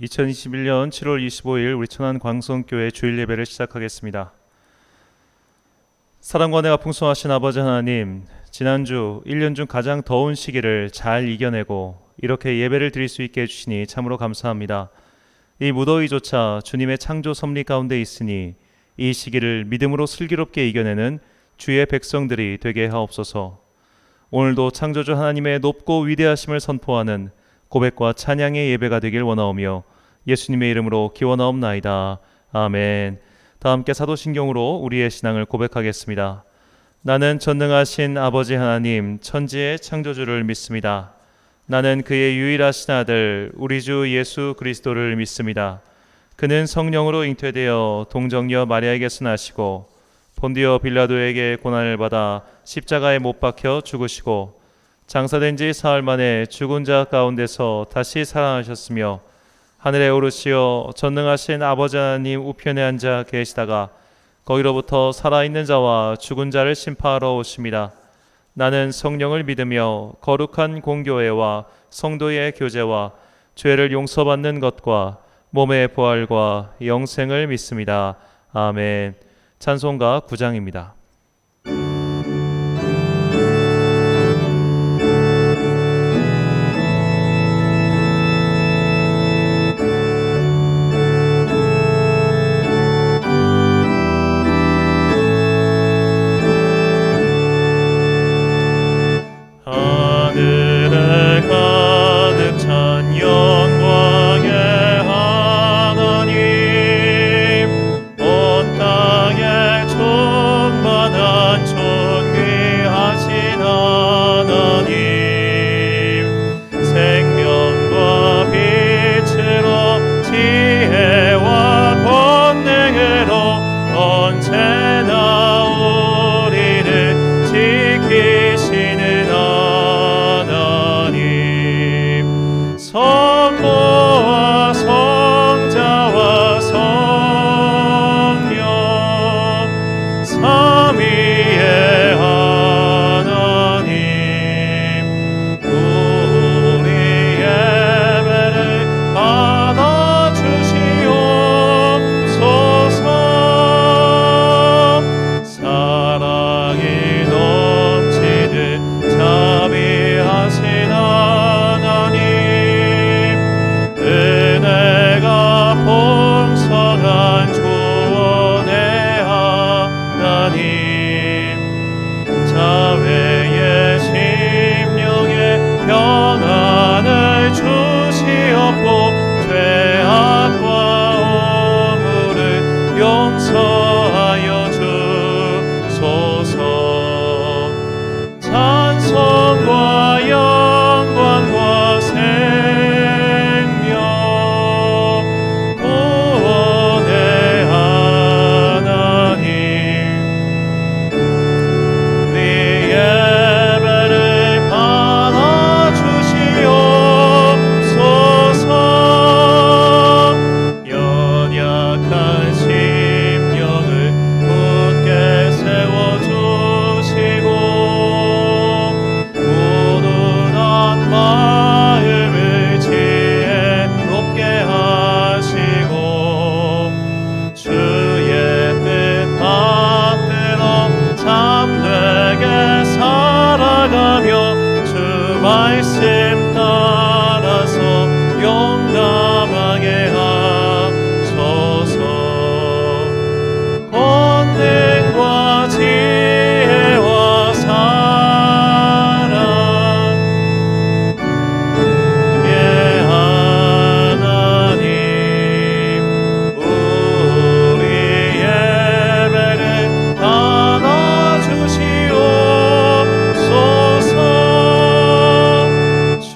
2021년 7월 25일 우리 천안 광성교회 주일 예배를 시작하겠습니다. 사랑과 은혜가 풍성하신 아버지 하나님, 지난주 1년 중 가장 더운 시기를 잘 이겨내고 이렇게 예배를 드릴 수 있게 해주시니 참으로 감사합니다. 이 무더위조차 주님의 창조 섭리 가운데 있으니 이 시기를 믿음으로 슬기롭게 이겨내는 주의 백성들이 되게 하옵소서. 오늘도 창조주 하나님의 높고 위대하심을 선포하는 고백과 찬양의 예배가 되길 원하오며 예수님의 이름으로 기원하옵나이다. 아멘. 다 함께 사도신경으로 우리의 신앙을 고백하겠습니다. 나는 전능하신 아버지 하나님 천지의 창조주를 믿습니다. 나는 그의 유일하신 아들 우리 주 예수 그리스도를 믿습니다. 그는 성령으로 잉태되어 동정녀 마리아에게서 나시고 본디오 빌라도에게 고난을 받아 십자가에 못 박혀 죽으시고 장사된 지 사흘 만에 죽은 자 가운데서 다시 살아나셨으며 하늘에 오르시어 전능하신 아버지 하나님 우편에 앉아 계시다가 거기로부터 살아있는 자와 죽은 자를 심판하러 오십니다. 나는 성령을 믿으며 거룩한 공교회와 성도의 교제와 죄를 용서받는 것과 몸의 부활과 영생을 믿습니다. 아멘. 찬송가 9장입니다.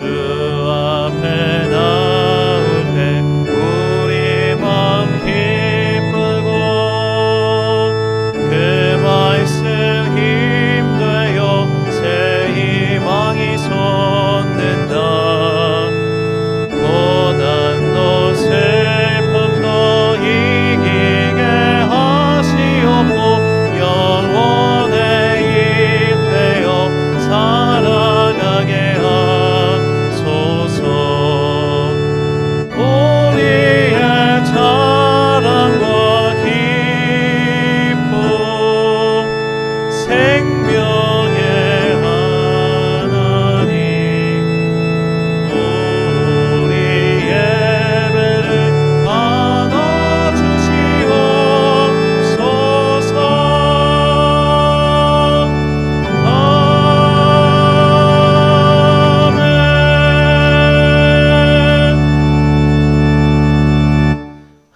주 앞에 나올 때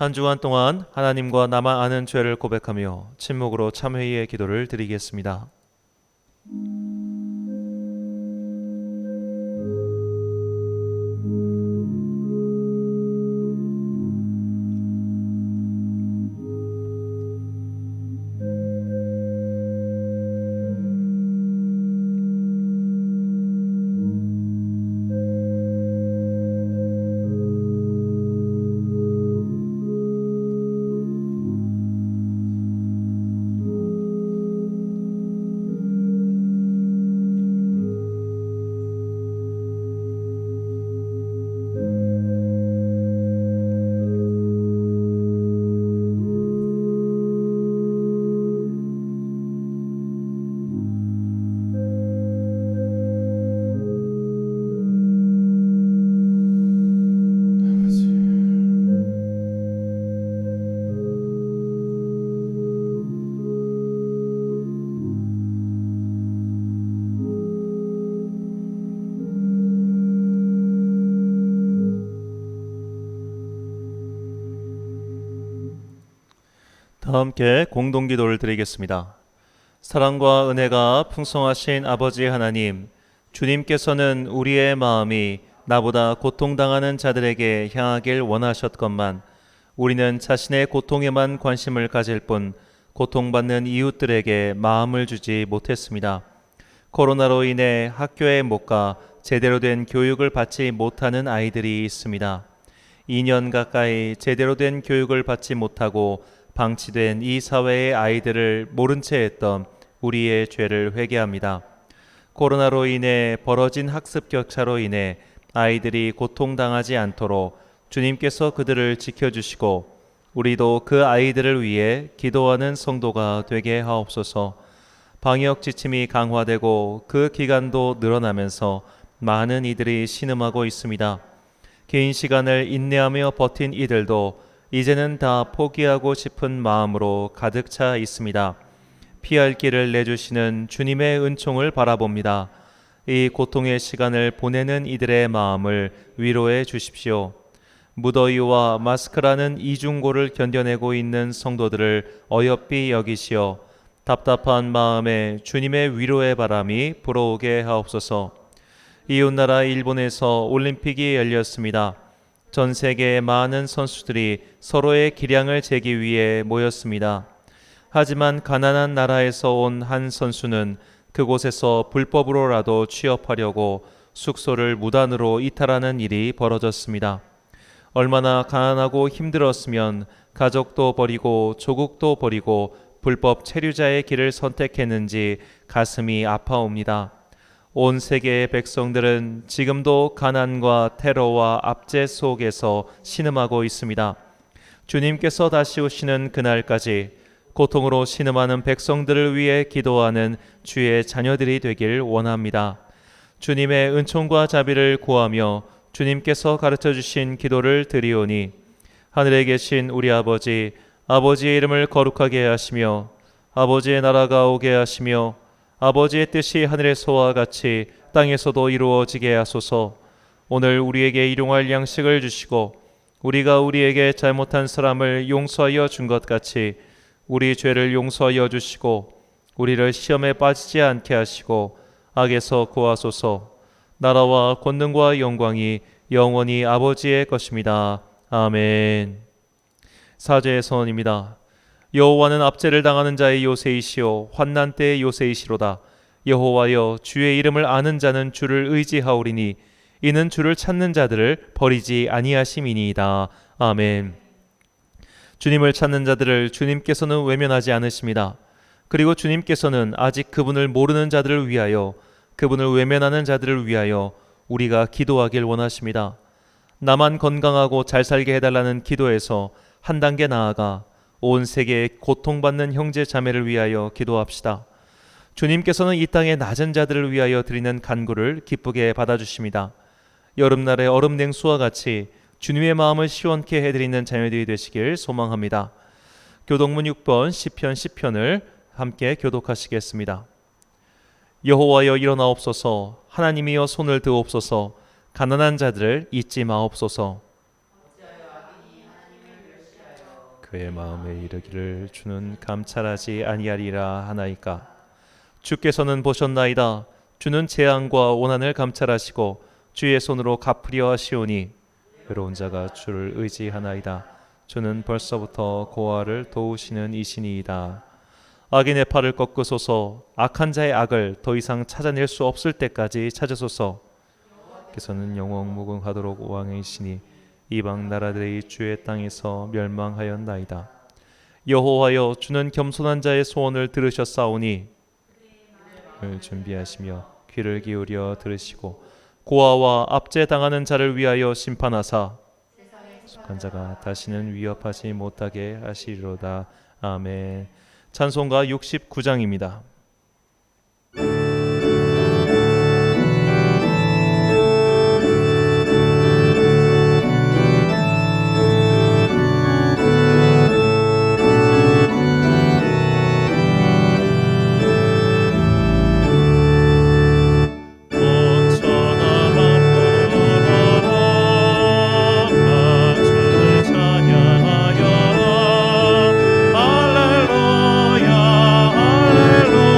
한 주간 동안 하나님과 나만 아는 죄를 고백하며 침묵으로 참회의 기도를 드리겠습니다. 다 함께 공동기도를 드리겠습니다. 사랑과 은혜가 풍성하신 아버지 하나님, 주님께서는 우리의 마음이 나보다 고통당하는 자들에게 향하길 원하셨건만 우리는 자신의 고통에만 관심을 가질 뿐 고통받는 이웃들에게 마음을 주지 못했습니다. 코로나로 인해 학교에 못 가 제대로 된 교육을 받지 못하는 아이들이 있습니다. 2년 가까이 제대로 된 교육을 받지 못하고 방치된 이 사회의 아이들을 모른 채 했던 우리의 죄를 회개합니다. 코로나로 인해 벌어진 학습 격차로 인해 아이들이 고통당하지 않도록 주님께서 그들을 지켜주시고 우리도 그 아이들을 위해 기도하는 성도가 되게 하옵소서. 방역 지침이 강화되고 그 기간도 늘어나면서 많은 이들이 신음하고 있습니다. 긴 시간을 인내하며 버틴 이들도 이제는 다 포기하고 싶은 마음으로 가득 차 있습니다. 피할 길을 내주시는 주님의 은총을 바라봅니다. 이 고통의 시간을 보내는 이들의 마음을 위로해 주십시오. 무더위와 마스크라는 이중고를 견뎌내고 있는 성도들을 어여삐 여기시어 답답한 마음에 주님의 위로의 바람이 불어오게 하옵소서. 이웃나라 일본에서 올림픽이 열렸습니다. 전 세계의 많은 선수들이 서로의 기량을 재기 위해 모였습니다. 하지만 가난한 나라에서 온 한 선수는 그곳에서 불법으로라도 취업하려고 숙소를 무단으로 이탈하는 일이 벌어졌습니다. 얼마나 가난하고 힘들었으면 가족도 버리고 조국도 버리고 불법 체류자의 길을 선택했는지 가슴이 아파옵니다. 온 세계의 백성들은 지금도 가난과 테러와 압제 속에서 신음하고 있습니다. 주님께서 다시 오시는 그날까지 고통으로 신음하는 백성들을 위해 기도하는 주의 자녀들이 되길 원합니다. 주님의 은총과 자비를 구하며 주님께서 가르쳐 주신 기도를 드리오니 하늘에 계신 우리 아버지, 아버지의 이름을 거룩하게 하시며 아버지의 나라가 오게 하시며 아버지의 뜻이 하늘에서와 같이 땅에서도 이루어지게 하소서. 오늘 우리에게 일용할 양식을 주시고 우리가 우리에게 잘못한 사람을 용서하여 준 것 같이 우리 죄를 용서하여 주시고 우리를 시험에 빠지지 않게 하시고 악에서 구하소서. 나라와 권능과 영광이 영원히 아버지의 것입니다. 아멘. 사죄의 선언입니다. 여호와는 압제를 당하는 자의 요새이시오 환난 때의 요새이시로다. 여호와여, 주의 이름을 아는 자는 주를 의지하오리니 이는 주를 찾는 자들을 버리지 아니하심이니이다. 아멘. 주님을 찾는 자들을 주님께서는 외면하지 않으십니다. 그리고 주님께서는 아직 그분을 모르는 자들을 위하여, 그분을 외면하는 자들을 위하여 우리가 기도하길 원하십니다. 나만 건강하고 잘 살게 해달라는 기도에서 한 단계 나아가 온 세계에 고통받는 형제 자매를 위하여 기도합시다. 주님께서는 이 땅의 낮은 자들을 위하여 드리는 간구를 기쁘게 받아주십니다. 여름날의 얼음 냉수와 같이 주님의 마음을 시원케 해드리는 자녀들이 되시길 소망합니다. 교독문 6번 시편 10편을 함께 교독하시겠습니다. 여호와여 일어나옵소서. 하나님이여 손을 드옵소서. 가난한 자들을 잊지 마옵소서. 그의 마음에 이르기를 주는 감찰하지 아니하리라 하나이까. 주께서는 보셨나이다. 주는 재앙과 원한을 감찰하시고 주의 손으로 갚으려 하시오니 외로운 자가 주를 의지하나이다. 주는 벌써부터 고아를 도우시는 이신이이다. 악인의 팔을 꺾으소서. 악한 자의 악을 더 이상 찾아낼 수 없을 때까지 찾으소서. 께서는 영원무궁하도록 왕이시니 이방 나라들이 주의 땅에서 멸망하였나이다. 여호와여, 주는 겸손한 자의 소원을 들으셨사오니 을 준비하시며 귀를 기울여 들으시고 고아와 압제당하는 자를 위하여 심판하사 속한 자가 다시는 위협하지 못하게 하시리로다. 아멘. 찬송가 69장입니다. 할렐루야 할렐루야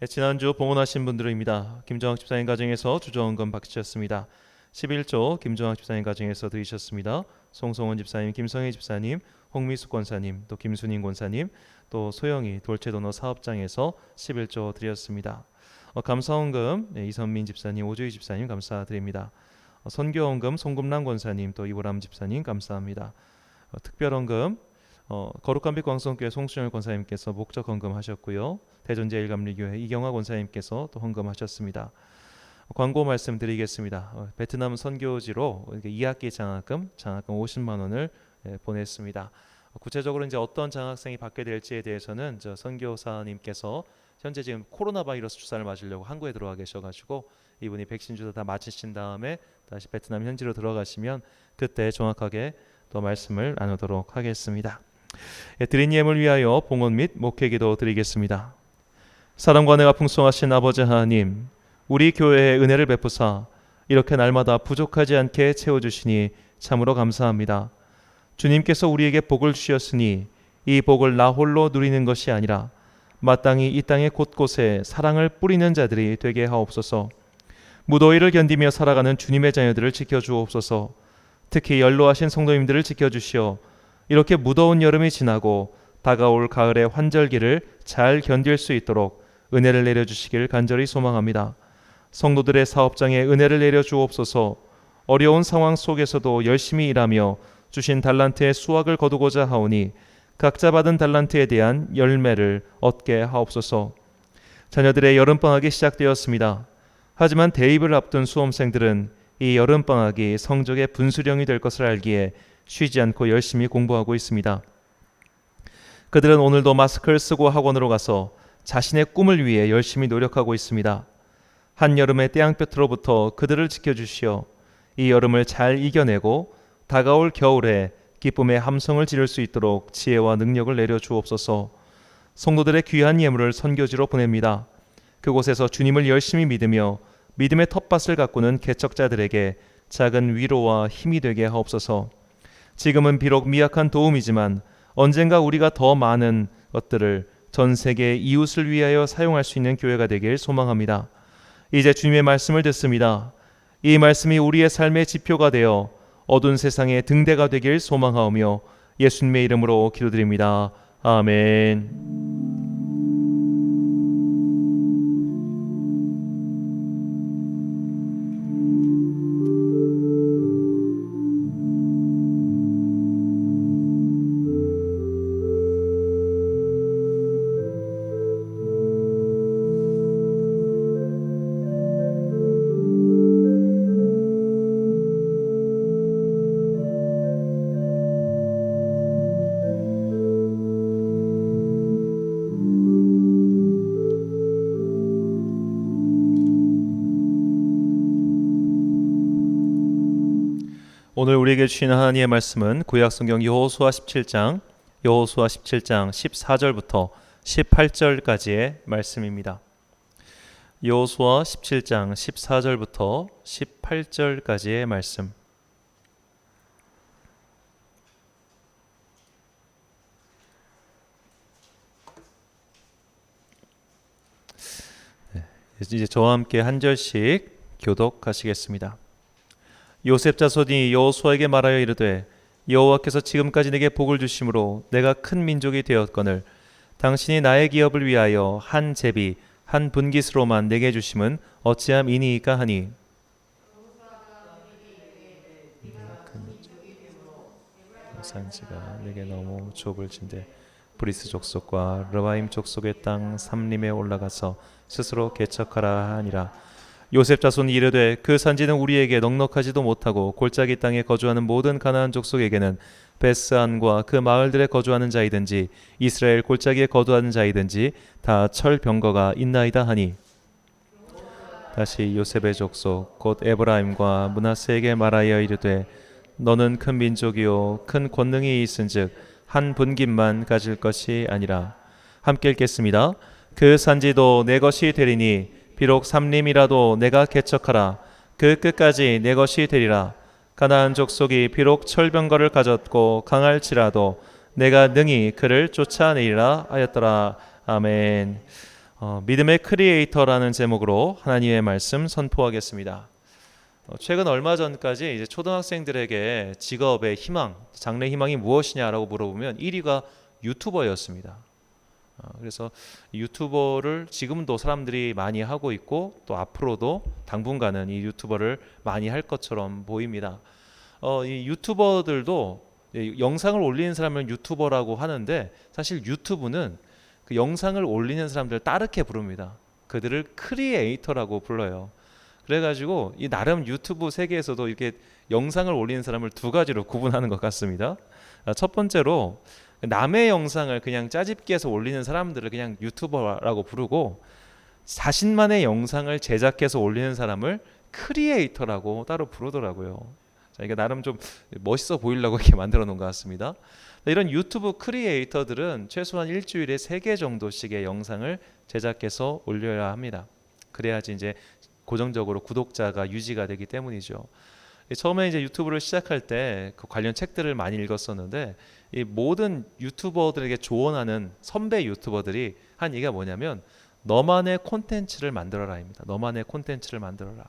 지난주 봉헌하신 분들입니다. 김정학 집사님 가정에서 주저헌금 받으셨습니다. 11조 김정학 집사님 가정에서 드리셨습니다. 송성원 집사님, 김성희 집사님, 홍미숙 권사님, 또 김순인 권사님, 또 소영이 돌체도너 사업장에서 11조 드렸습니다. 감사헌금 이선민 집사님, 오주희 집사님 감사드립니다. 선교헌금 송금란 권사님, 또 이보람 집사님 감사합니다. 특별헌금 거룩한빛 광성교회 송순열 권사님께서 목적 헌금하셨고요. 대전제일감리교회 이경화 권사님께서 또 헌금하셨습니다. 광고 말씀드리겠습니다. 베트남 선교지로 2학기 장학금 50만 원을 보냈습니다. 구체적으로 이제 어떤 장학생이 받게 될지에 대해서는 저 선교사님께서 현재 지금 코로나 바이러스 주사를 맞으려고 한국에 들어와 계셔가지고 이분이 백신 주사 다 맞으신 다음에 다시 베트남 현지로 들어가시면 그때 정확하게 또 말씀을 나누도록 하겠습니다. 드린 예물 위하여 봉헌 및 목회기도 드리겠습니다. 사랑과 은혜가 풍성하신 아버지 하나님, 우리 교회에 은혜를 베푸사 이렇게 날마다 부족하지 않게 채워주시니 참으로 감사합니다. 주님께서 우리에게 복을 주셨으니 이 복을 나 홀로 누리는 것이 아니라 마땅히 이 땅의 곳곳에 사랑을 뿌리는 자들이 되게 하옵소서. 무더위를 견디며 살아가는 주님의 자녀들을 지켜주옵소서. 특히 연로하신 성도님들을 지켜주시어 이렇게 무더운 여름이 지나고 다가올 가을의 환절기를 잘 견딜 수 있도록 은혜를 내려주시길 간절히 소망합니다. 성도들의 사업장에 은혜를 내려주옵소서. 어려운 상황 속에서도 열심히 일하며 주신 달란트의 수확을 거두고자 하오니 각자 받은 달란트에 대한 열매를 얻게 하옵소서. 자녀들의 여름방학이 시작되었습니다. 하지만 대입을 앞둔 수험생들은 이 여름방학이 성적의 분수령이 될 것을 알기에 쉬지 않고 열심히 공부하고 있습니다. 그들은 오늘도 마스크를 쓰고 학원으로 가서 자신의 꿈을 위해 열심히 노력하고 있습니다. 한여름의 태양볕으로부터 그들을 지켜주시어 이 여름을 잘 이겨내고 다가올 겨울에 기쁨의 함성을 지를 수 있도록 지혜와 능력을 내려주옵소서. 성도들의 귀한 예물을 선교지로 보냅니다. 그곳에서 주님을 열심히 믿으며 믿음의 텃밭을 가꾸는 개척자들에게 작은 위로와 힘이 되게 하옵소서. 지금은 비록 미약한 도움이지만 언젠가 우리가 더 많은 것들을 전 세계 이웃을 위하여 사용할 수 있는 교회가 되길 소망합니다. 이제 주님의 말씀을 듣습니다. 이 말씀이 우리의 삶의 지표가 되어 어두운 세상의 등대가 되길 소망하오며 예수님의 이름으로 기도드립니다. 아멘. 오늘 우리에게 주신 하나님의 말씀은 구약성경 여호수아 17장 14절부터 18절까지의 말씀입니다. 여호수아 17장 14절부터 18절까지의 말씀. 이제 저와 함께 한 절씩 교독하시겠습니다. 요셉 자손이 여호수아에게 말하여 이르되 여호와께서 지금까지 내게 복을 주심으로 내가 큰 민족이 되었거늘 당신이 나의 기업을 위하여 한 제비 한 분깃으로만 내게 주심은 어찌함이니이까 하니 산지가 내게 너무 좁을진데 브리스 족속과 르바임 족속의 땅 삼림에 올라가서 스스로 개척하라 하니라. 요셉 자손이 이르되 그 산지는 우리에게 넉넉하지도 못하고 골짜기 땅에 거주하는 모든 가나안 족속에게는 베스안과 그 마을들에 거주하는 자이든지 이스라엘 골짜기에 거주하는 자이든지 다 철병거가 있나이다 하니 다시 요셉의 족속 곧 에브라임과 므낫세에게 말하여 이르되 너는 큰 민족이요 큰 권능이 있은즉 한 분깃만 가질 것이 아니라. 함께 읽겠습니다. 그 산지도 내 것이 되리니 비록 삼림이라도 내가 개척하라. 그 끝까지 내 것이 되리라. 가나안 족속이 비록 철병거를 가졌고 강할지라도 내가 능히 그를 쫓아내리라 하였더라. 아멘. 믿음의 크리에이터라는 제목으로 하나님의 말씀 선포하겠습니다. 최근 얼마 전까지 이제 초등학생들에게 직업의 희망, 장래 희망이 무엇이냐라고 물어보면 1위가 유튜버였습니다. 그래서 유튜버를 지금도 사람들이 많이 하고 있고 또 앞으로도 당분간은 이 유튜버를 많이 할 것처럼 보입니다. 이 유튜버들도 영상을 올리는 사람을 유튜버라고 하는데 사실 유튜브는 그 영상을 올리는 사람들 따르게 부릅니다. 그들을 크리에이터라고 불러요. 그래가지고 이 나름 유튜브 세계에서도 이렇게 영상을 올리는 사람을 두 가지로 구분하는 것 같습니다. 첫 번째로 남의 영상을 그냥 짜집기 해서 올리는 사람들을 그냥 유튜버라고 부르고 자신만의 영상을 제작해서 올리는 사람을 크리에이터라고 따로 부르더라고요. 자, 이게 나름 좀 멋있어 보이려고 이렇게 만들어 놓은 것 같습니다. 이런 유튜브 크리에이터들은 최소한 일주일에 3개 정도씩의 영상을 제작해서 올려야 합니다. 그래야지 이제 고정적으로 구독자가 유지가 되기 때문이죠. 처음에 이제 유튜브를 시작할 때 그 관련 책들을 많이 읽었었는데 이 모든 유튜버들에게 조언하는 선배 유튜버들이 한 얘기가 뭐냐면 너만의 콘텐츠를 만들어라입니다. 너만의 콘텐츠를 만들어라.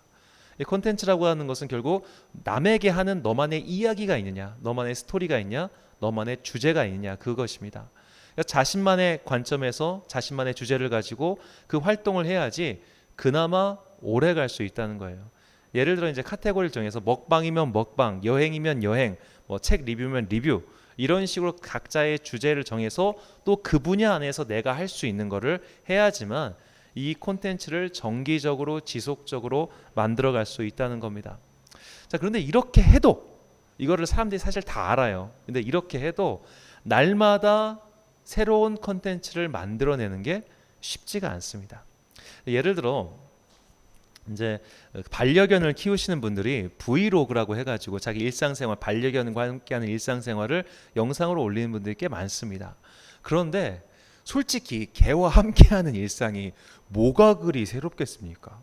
이 콘텐츠라고 하는 것은 결국 남에게 하는 너만의 이야기가 있느냐, 너만의 스토리가 있냐, 너만의 주제가 있느냐 그것입니다. 그러니까 자신만의 관점에서 자신만의 주제를 가지고 그 활동을 해야지 그나마 오래 갈 수 있다는 거예요. 예를 들어 이제 카테고리를 정해서 먹방이면 먹방, 여행이면 여행, 뭐 책 리뷰면 리뷰 이런 식으로 각자의 주제를 정해서 또 그 분야 안에서 내가 할 수 있는 거를 해야지만 이 콘텐츠를 정기적으로 지속적으로 만들어갈 수 있다는 겁니다. 자, 그런데 이렇게 해도 이거를 사람들이 사실 다 알아요. 근데 이렇게 해도 날마다 새로운 콘텐츠를 만들어내는 게 쉽지가 않습니다. 예를 들어 이제 반려견을 키우시는 분들이 브이로그라고 해가지고 자기 일상생활, 반려견과 함께하는 일상생활을 영상으로 올리는 분들이 꽤 많습니다. 그런데 솔직히 개와 함께하는 일상이 뭐가 그리 새롭겠습니까?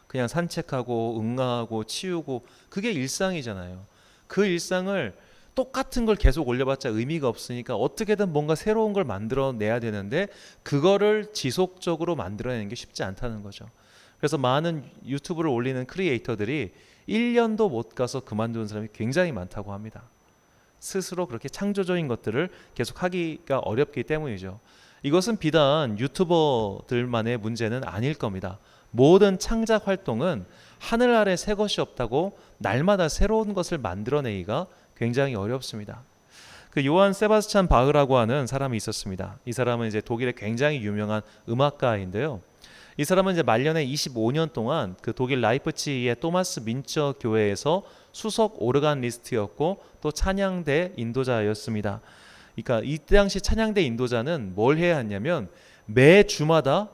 그냥 산책하고 응아하고 치우고 그게 일상이잖아요. 그 일상을 똑같은 걸 계속 올려봤자 의미가 없으니까 어떻게든 뭔가 새로운 걸 만들어내야 되는데 그거를 지속적으로 만들어내는 게 쉽지 않다는 거죠. 그래서 많은 유튜브를 올리는 크리에이터들이 1년도 못 가서 그만두는 사람이 굉장히 많다고 합니다. 스스로 그렇게 창조적인 것들을 계속 하기가 어렵기 때문이죠. 이것은 비단 유튜버들만의 문제는 아닐 겁니다. 모든 창작 활동은 하늘 아래 새 것이 없다고 날마다 새로운 것을 만들어내기가 굉장히 어렵습니다. 그 요한 세바스찬 바흐라고 하는 사람이 있었습니다. 이 사람은 이제 독일의 굉장히 유명한 음악가인데요. 이 사람은 이제 말년에 25년 동안 그 독일 라이프치히의 토마스 민처 교회에서 수석 오르간리스트였고 또 찬양대 인도자였습니다. 그러니까 이때 당시 찬양대 인도자는 뭘 해야 했냐면 매 주마다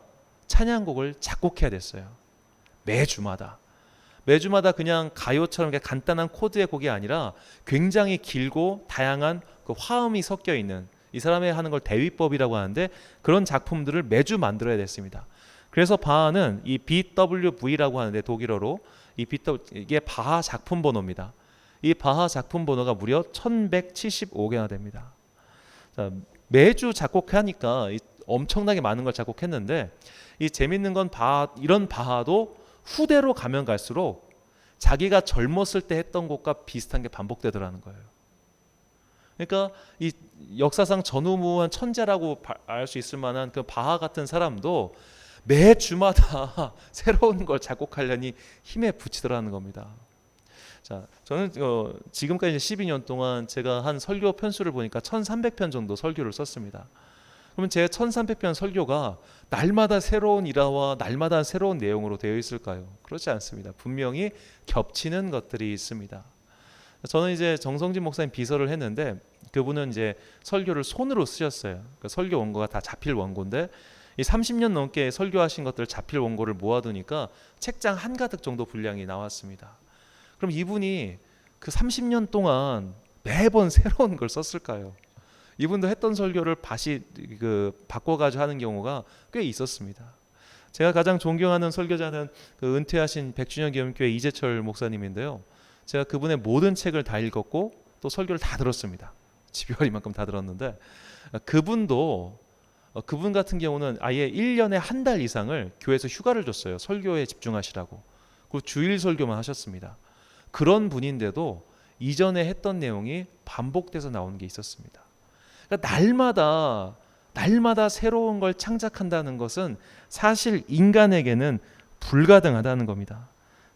찬양곡을 작곡해야 됐어요. 매주마다 그냥 가요처럼 간단한 코드의 곡이 아니라 굉장히 길고 다양한 그 화음이 섞여 있는 이 사람이 하는 걸 대위법이라고 하는데 그런 작품들을 매주 만들어야 됐습니다. 그래서 바하는 이 BWV라고 하는데 독일어로 이게 바하 작품 번호입니다. 이 바하 작품 번호가 무려 1175개나 됩니다. 자, 매주 작곡하니까 엄청나게 많은 걸 작곡했는데 이 재밌는 건 이런 바하도 후대로 가면 갈수록 자기가 젊었을 때 했던 것과 비슷한 게 반복되더라는 거예요. 그러니까 이 역사상 전무후무한 천재라고 알 수 있을 만한 그 바하 같은 사람도 매 주마다 새로운 걸 작곡하려니 힘에 부치더라는 겁니다. 자, 저는 지금까지 12년 동안 제가 한 설교 편수를 보니까 1300편 정도 설교를 썼습니다. 그러면 제 1300편 설교가 날마다 새로운 일화와 날마다 새로운 내용으로 되어 있을까요? 그렇지 않습니다. 분명히 겹치는 것들이 있습니다. 저는 이제 정성진 목사님 비서를 했는데 그분은 이제 설교를 손으로 쓰셨어요. 그러니까 설교 원고가 다 자필 원고인데 이 30년 넘게 설교하신 것들을 자필 원고를 모아두니까 책장 한가득 정도 분량이 나왔습니다. 그럼 이분이 그 30년 동안 매번 새로운 걸 썼을까요? 이분도 했던 설교를 다시 바꿔가지고 하는 경우가 꽤 있었습니다. 제가 가장 존경하는 설교자는 그 은퇴하신 백준현 기념교회 이재철 목사님인데요. 제가 그분의 모든 책을 다 읽었고 또 설교를 다 들었습니다. 집요할 만큼 다 들었는데 그분도 그분 같은 경우는 아예 1년에 한 달 이상을 교회에서 휴가를 줬어요. 설교에 집중하시라고. 그리고 주일 설교만 하셨습니다. 그런 분인데도 이전에 했던 내용이 반복돼서 나오는 게 있었습니다. 그러니까 날마다 새로운 걸 창작한다는 것은 사실 인간에게는 불가능하다는 겁니다.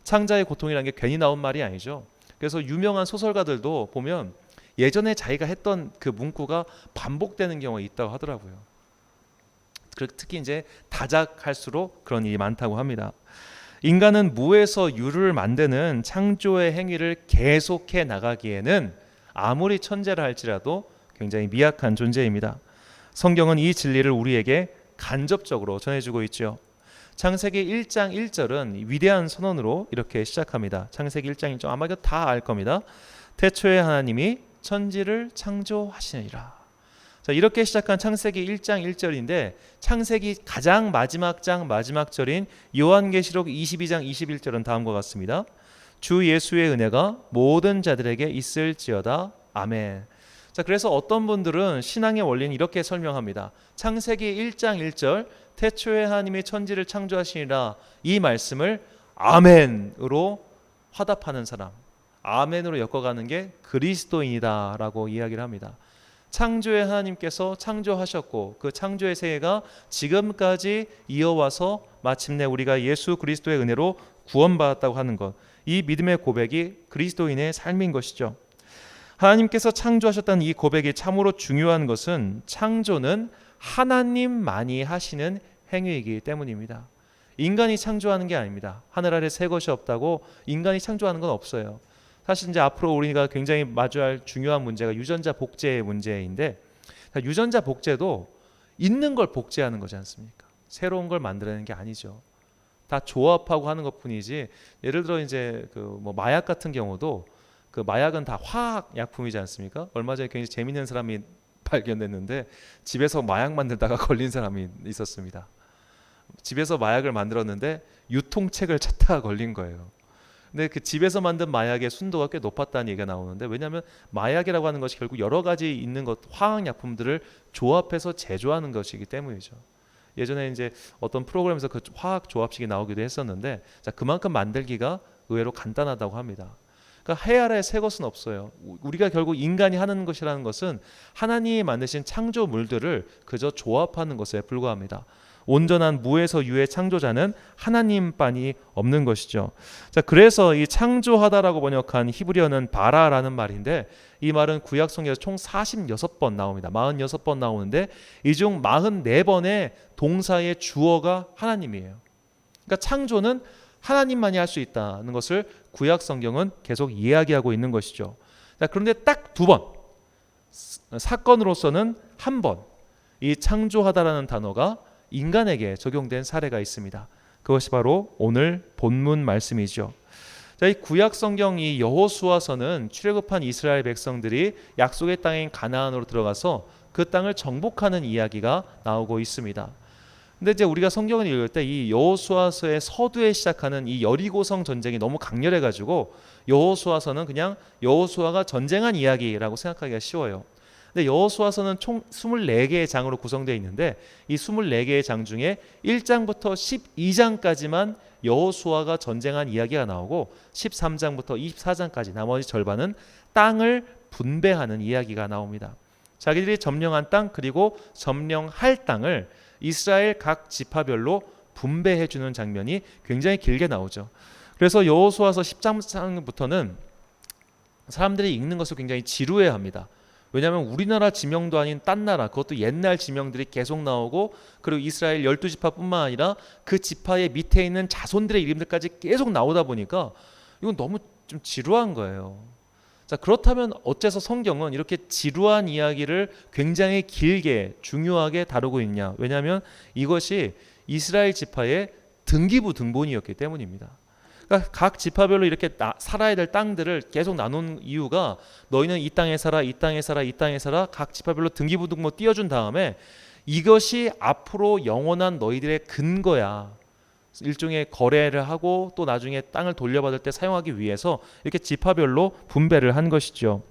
창자의 고통이라는 게 괜히 나온 말이 아니죠. 그래서 유명한 소설가들도 보면 예전에 자기가 했던 그 문구가 반복되는 경우가 있다고 하더라고요. 특히 이제 다작할수록 그런 일이 많다고 합니다. 인간은 무에서 유를 만드는 창조의 행위를 계속해 나가기에는 아무리 천재라 할지라도 굉장히 미약한 존재입니다. 성경은 이 진리를 우리에게 간접적으로 전해주고 있죠. 창세기 1장 1절은 위대한 선언으로 이렇게 시작합니다. 창세기 1장 1절 아마 이거 다 알 겁니다. 태초에 하나님이 천지를 창조하시니라. 자, 이렇게 시작한 창세기 1장 1절인데 창세기 가장 마지막 장 마지막 절인 요한계시록 22장 21절은 다음과 같습니다. 주 예수의 은혜가 모든 자들에게 있을지어다. 아멘. 자, 그래서 어떤 분들은 신앙의 원리는 이렇게 설명합니다. 창세기 1장 1절 태초에 하나님이 천지를 창조하시니라 이 말씀을 아멘으로 화답하는 사람, 아멘으로 엮어가는 게 그리스도인이다라고 이야기를 합니다. 창조의 하나님께서 창조하셨고 그 창조의 세계가 지금까지 이어와서 마침내 우리가 예수 그리스도의 은혜로 구원받았다고 하는 것, 이 믿음의 고백이 그리스도인의 삶인 것이죠. 하나님께서 창조하셨다는 이 고백이 참으로 중요한 것은 창조는 하나님만이 하시는 행위이기 때문입니다. 인간이 창조하는 게 아닙니다. 하늘 아래 새 것이 없다고 인간이 창조하는 건 없어요. 사실 이제 앞으로 우리가 굉장히 마주할 중요한 문제가 유전자 복제의 문제인데, 유전자 복제도 있는 걸 복제하는 거지 않습니까? 새로운 걸 만들어내는 게 아니죠. 다 조합하고 하는 것뿐이지. 예를 들어 이제 뭐 마약 같은 경우도 그 마약은 다 화학 약품이지 않습니까? 얼마 전에 굉장히 재밌는 사람이 발견됐는데 집에서 마약 만들다가 걸린 사람이 있었습니다. 집에서 마약을 만들었는데 유통책을 찾다가 걸린 거예요. 근데 그 집에서 만든 마약의 순도가 꽤 높았다는 얘기가 나오는데, 왜냐하면 마약이라고 하는 것이 결국 여러 가지 있는 것 화학약품들을 조합해서 제조하는 것이기 때문이죠. 예전에 이제 어떤 프로그램에서 그 화학 조합식이 나오기도 했었는데, 자, 그만큼 만들기가 의외로 간단하다고 합니다. 그러니까 해 아래 새 것은 없어요. 우리가 결국 인간이 하는 것이라는 것은 하나님이 만드신 창조물들을 그저 조합하는 것에 불과합니다. 온전한 무에서 유의 창조자는 하나님만이 없는 것이죠. 자, 그래서 이 창조하다라고 번역한 히브리어는 바라라는 말인데, 이 말은 구약 성경에서 총 46번 나옵니다. 46번 나오는데 이 중 44번의 동사의 주어가 하나님이에요. 그러니까 창조는 하나님만이 할 수 있다는 것을 구약 성경은 계속 이야기하고 있는 것이죠. 자, 그런데 딱 2번, 사건으로서는 한 번, 이 창조하다라는 단어가 인간에게 적용된 사례가 있습니다. 그것이 바로 오늘 본문 말씀이죠. 자, 이 구약 성경 이 여호수아서는 출애굽한 이스라엘 백성들이 약속의 땅인 가나안으로 들어가서 그 땅을 정복하는 이야기가 나오고 있습니다. 근데 이제 우리가 성경을 읽을 때 이 여호수아서의 서두에 시작하는 이 여리고성 전쟁이 너무 강렬해가지고 여호수아서는 그냥 여호수아가 전쟁한 이야기라고 생각하기가 쉬워요. 근데 여호수아서는 총 24개의 장으로 구성되어 있는데 이 24개의 장 중에 1장부터 12장까지만 여호수아가 전쟁한 이야기가 나오고 13장부터 24장까지 나머지 절반은 땅을 분배하는 이야기가 나옵니다. 자기들이 점령한 땅 그리고 점령할 땅을 이스라엘 각 지파별로 분배해 주는 장면이 굉장히 길게 나오죠. 그래서 여호수아서 10장부터는 사람들이 읽는 것을 굉장히 지루해합니다. 왜냐하면 우리나라 지명도 아닌 딴 나라, 그것도 옛날 지명들이 계속 나오고, 그리고 이스라엘 12지파뿐만 아니라 그 지파의 밑에 있는 자손들의 이름들까지 계속 나오다 보니까 이건 너무 좀 지루한 거예요. 자, 그렇다면 어째서 성경은 이렇게 지루한 이야기를 굉장히 길게 중요하게 다루고 있냐? 왜냐하면 이것이 이스라엘 지파의 등기부 등본이었기 때문입니다. 그러니까 각 지파별로 이렇게 살아야 될 땅들을 계속 나눈 이유가, 너희는 이 땅에 살아, 이 땅에 살아, 이 땅에 살아, 각 지파별로 등기부 등본 띄워준 다음에 이것이 앞으로 영원한 너희들의 근거야. 일종의 거래를 하고 또 나중에 땅을 돌려받을 때 사용하기 위해서 이렇게 지파별로 분배를 한 것이죠.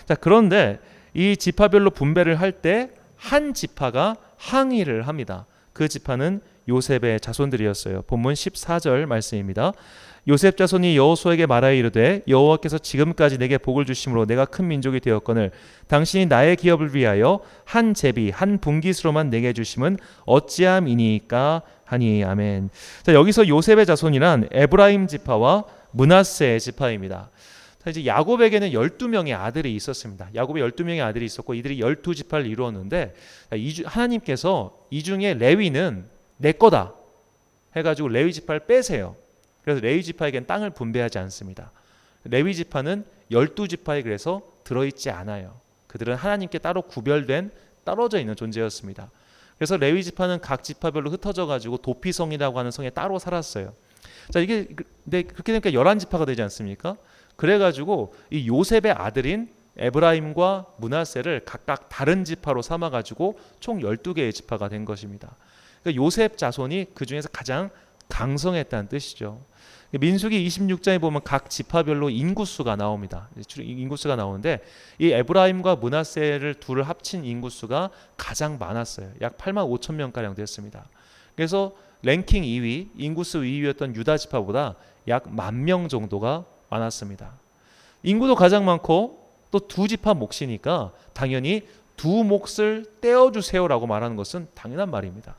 자, 그런데 이 지파별로 분배를 할 때 한 지파가 항의를 합니다. 그 지파는 요셉의 자손들이었어요. 본문 14절 말씀입니다. 요셉 자손이 여호수아에게 말하여 이르되 여호와께서 지금까지 내게 복을 주심으로 내가 큰 민족이 되었거늘 당신이 나의 기업을 위하여 한 제비 한 분깃으로만 내게 주심은 어찌함이니까 하니. 아멘. 자, 여기서 요셉의 자손이란 에브라임 지파와 므낫세 지파입니다. 자, 이제 야곱에게는 12명의 아들이 있었습니다. 야곱에 12명의 아들이 있었고 이들이 12지파를 이루었는데 하나님께서 이 중에 레위는 내 거다 해가지고 레위 지파를 빼세요. 그래서 레위 지파에겐 땅을 분배하지 않습니다. 레위 지파는 12지파에 그래서 들어있지 않아요. 그들은 하나님께 따로 구별된 떨어져 있는 존재였습니다. 그래서 레위 지파는 각 지파별로 흩어져 가지고 도피성이라고 하는 성에 따로 살았어요. 자, 이게 근데 그렇게 되니까 11지파가 되지 않습니까? 그래 가지고 이 요셉의 아들인 에브라임과 므낫세를 각각 다른 지파로 삼아 가지고 총 12개의 지파가 된 것입니다. 그러니까 요셉 자손이 그 중에서 가장 강성했다는 뜻이죠. 민수기 26장에 보면 각 지파별로 인구수가 나옵니다. 인구수가 나오는데 이 에브라임과 므낫세를 둘을 합친 인구수가 가장 많았어요. 약 8만 5천 명가량 됐습니다. 그래서 랭킹 2위, 인구수 2위였던 유다 지파보다 약 10,000명 정도가 많았습니다. 인구도 가장 많고 또 두 지파 몫이니까 당연히 두 몫을 떼어주세요라고 말하는 것은 당연한 말입니다.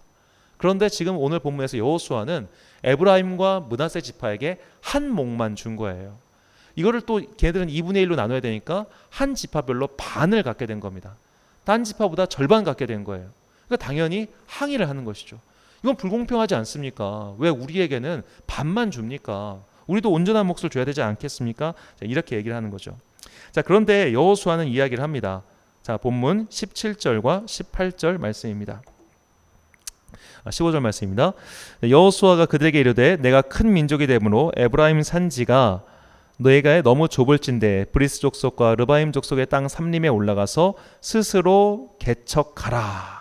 그런데 지금 오늘 본문에서 여호수아는 에브라임과 므낫세 지파에게 한 몫만 준 거예요. 이거를 또 걔네들은 2분의 1로 나눠야 되니까 한 지파별로 반을 갖게 된 겁니다. 딴 지파보다 절반 갖게 된 거예요. 그러니까 당연히 항의를 하는 것이죠. 이건 불공평하지 않습니까? 왜 우리에게는 반만 줍니까? 우리도 온전한 몫을 줘야 되지 않겠습니까? 자, 이렇게 얘기를 하는 거죠. 자, 그런데 여호수아는 이야기를 합니다. 자, 본문 17절과 18절 말씀입니다. 15절 말씀입니다. 여호수아가 그들에게 이르되 내가 큰 민족이 되므로 에브라임 산지가 너희가 너무 좁을진대 브리스 족속과 르바임 족속의 땅 삼림에 올라가서 스스로 개척하라.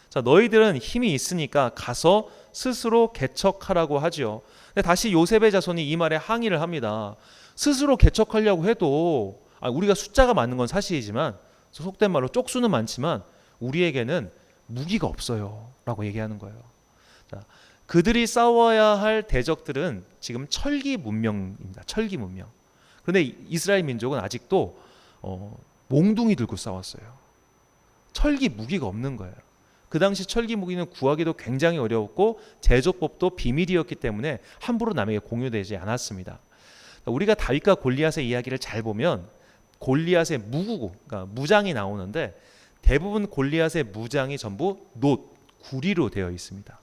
자, 너희들은 힘이 있으니까 가서 스스로 개척하라고 하지요. 근데 다시 요셉의 자손이 이 말에 항의를 합니다. 스스로 개척하려고 해도 우리가 숫자가 많은 건 사실이지만 속된 말로 쪽수는 많지만 우리에게는 무기가 없어요 라고 얘기하는 거예요. 자, 그들이 싸워야 할 대적들은 지금 철기 문명입니다. 철기 문명. 그런데 이스라엘 민족은 아직도 몽둥이 들고 싸웠어요. 철기 무기가 없는 거예요. 그 당시 철기 무기는 구하기도 굉장히 어려웠고 제조법도 비밀이었기 때문에 함부로 남에게 공유되지 않았습니다. 우리가 다윗과 골리앗의 이야기를 잘 보면 골리앗의 그러니까 무장이 나오는데 대부분 골리앗의 무장이 전부 구리로 되어 있습니다.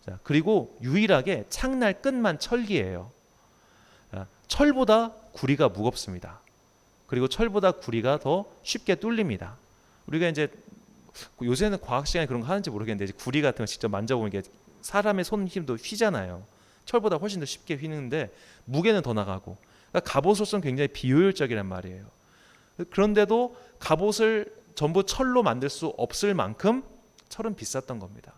자, 그리고 유일하게 창날 끝만 철기예요. 자, 철보다 구리가 무겁습니다. 그리고 철보다 구리가 더 쉽게 뚫립니다. 우리가 이제 요새는 과학 시간에 그런 거 하는지 모르겠는데 구리 같은 거 직접 만져보면 이게 사람의 손 힘도 휘잖아요. 철보다 훨씬 더 쉽게 휘는데 무게는 더 나가고. 그러니까 갑옷으로서는 굉장히 비효율적이란 말이에요. 그런데도 갑옷을 전부 철로 만들 수 없을 만큼 철은 비쌌던 겁니다.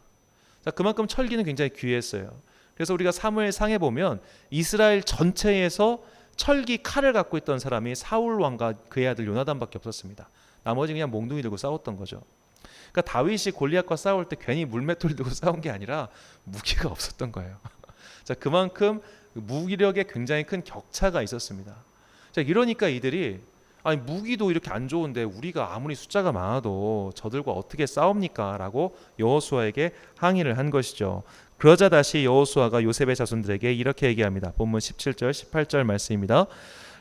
자, 그만큼 철기는 굉장히 귀했어요. 그래서 우리가 사무엘상에 보면 이스라엘 전체에서 철기 칼을 갖고 있던 사람이 사울 왕과 그의 아들 요나단밖에 없었습니다. 나머지 그냥 몽둥이 들고 싸웠던 거죠. 그러니까 다윗이 골리앗과 싸울 때 괜히 물맷돌 들고 싸운 게 아니라 무기가 없었던 거예요. 자, 그만큼 무기력에 굉장히 큰 격차가 있었습니다. 자, 이러니까 이들이 무기도 이렇게 안 좋은데 우리가 아무리 숫자가 많아도 저들과 어떻게 싸웁니까? 라고 여호수아에게 항의를 한 것이죠. 그러자 다시 여호수아가 요셉의 자손들에게 이렇게 얘기합니다. 본문 17절 18절 말씀입니다.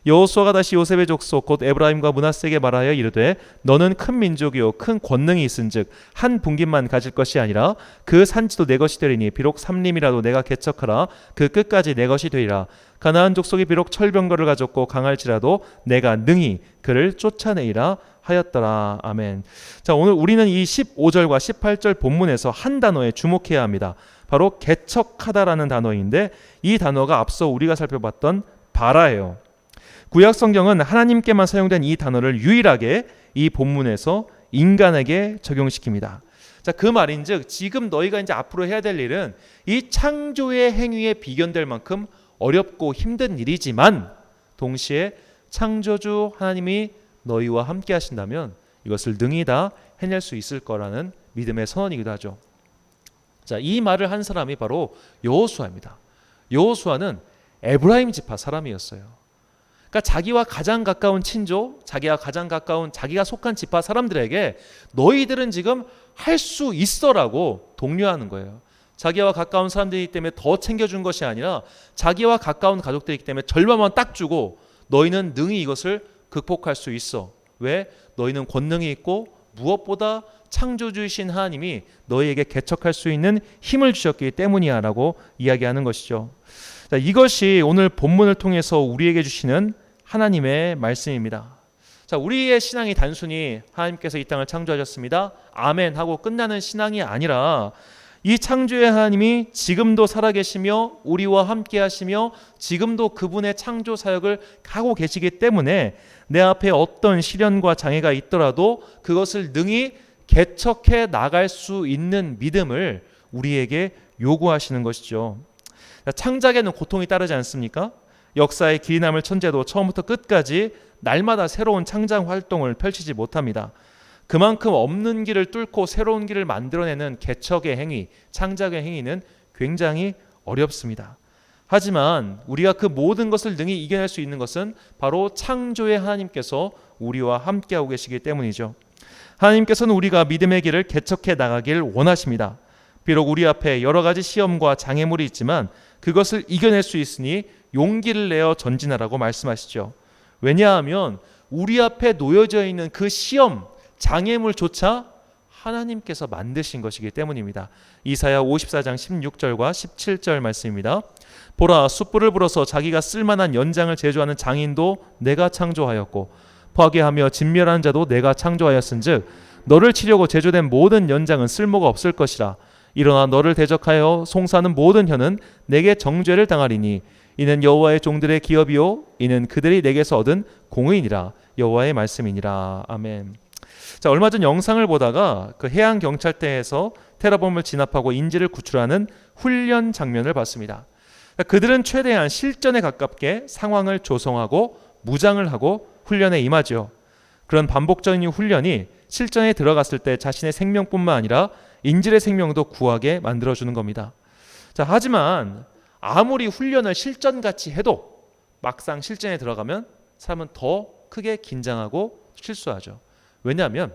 여호수아가 다시 요셉의 족속 곧 에브라임과 므낫세에게 말하여 이르되 너는 큰 민족이요 큰 권능이 있은즉 한 분깃만 가질 것이 아니라 그 산지도 내 것이 되리니 비록 삼림이라도 내가 개척하라 그 끝까지 내 것이 되리라. 가나안 족속이 비록 철병거를 가졌고 강할지라도 내가 능히 그를 쫓아내리라 하였더라. 아멘. 자, 오늘 우리는 이 15절과 18절 본문에서 한 단어에 주목해야 합니다. 바로 개척하다라는 단어인데 이 단어가 앞서 우리가 살펴봤던 바라예요. 구약 성경은 하나님께만 사용된 이 단어를 유일하게 이 본문에서 인간에게 적용시킵니다. 자, 그 말인즉 지금 너희가 이제 앞으로 해야 될 일은 이 창조의 행위에 비견될 만큼 어렵고 힘든 일이지만 동시에 창조주 하나님이 너희와 함께 하신다면 이것을 능히 다 해낼 수 있을 거라는 믿음의 선언이기도 하죠. 자, 이 말을 한 사람이 바로 여호수아입니다. 여호수아는 에브라임 지파 사람이었어요. 그러니까 자기와 가장 가까운 친족, 자기가 가장 가까운 자기가 속한 지파 사람들에게 너희들은 지금 할 수 있어라고 독려하는 거예요. 자기와 가까운 사람들이기 때문에 더 챙겨준 것이 아니라 자기와 가까운 가족들이기 때문에 절반만 딱 주고 너희는 능히 이것을 극복할 수 있어. 왜? 너희는 권능이 있고 무엇보다 창조주이신 하나님이 너희에게 개척할 수 있는 힘을 주셨기 때문이야 라고 이야기하는 것이죠. 자, 이것이 오늘 본문을 통해서 우리에게 주시는 하나님의 말씀입니다. 자, 우리의 신앙이 단순히 하나님께서 이 땅을 창조하셨습니다, 아멘 하고 끝나는 신앙이 아니라 이 창조의 하나님이 지금도 살아계시며 우리와 함께 하시며 지금도 그분의 창조 사역을 하고 계시기 때문에 내 앞에 어떤 시련과 장애가 있더라도 그것을 능히 개척해 나갈 수 있는 믿음을 우리에게 요구하시는 것이죠. 창작에는 고통이 따르지 않습니까? 역사의 길이 남을 천재도 처음부터 끝까지 날마다 새로운 창작 활동을 펼치지 못합니다. 그만큼 없는 길을 뚫고 새로운 길을 만들어내는 개척의 행위, 창작의 행위는 굉장히 어렵습니다. 하지만 우리가 그 모든 것을 능히 이겨낼 수 있는 것은 바로 창조의 하나님께서 우리와 함께하고 계시기 때문이죠. 하나님께서는 우리가 믿음의 길을 개척해 나가길 원하십니다. 비록 우리 앞에 여러 가지 시험과 장애물이 있지만 그것을 이겨낼 수 있으니 용기를 내어 전진하라고 말씀하시죠. 왜냐하면 우리 앞에 놓여져 있는 그 시험, 장애물조차 하나님께서 만드신 것이기 때문입니다. 이사야 54장 16절과 17절 말씀입니다. 보라, 숯불을 불어서 자기가 쓸만한 연장을 제조하는 장인도 내가 창조하였고 파괴하며 진멸하는 자도 내가 창조하였은즉 너를 치려고 제조된 모든 연장은 쓸모가 없을 것이라. 일어나 너를 대적하여 송사하는 모든 혀는 내게 정죄를 당하리니 이는 여호와의 종들의 기업이요 이는 그들이 내게서 얻은 공의니라. 여호와의 말씀이니라. 아멘. 자, 얼마 전 영상을 보다가 그 해양 경찰대에서 테러범을 진압하고 인질을 구출하는 훈련 장면을 봤습니다. 그들은 최대한 실전에 가깝게 상황을 조성하고 무장을 하고 훈련에 임하죠. 그런 반복적인 훈련이 실전에 들어갔을 때 자신의 생명뿐만 아니라 인질의 생명도 구하게 만들어주는 겁니다. 자, 하지만 아무리 훈련을 실전같이 해도 막상 실전에 들어가면 사람은 더 크게 긴장하고 실수하죠. 왜냐하면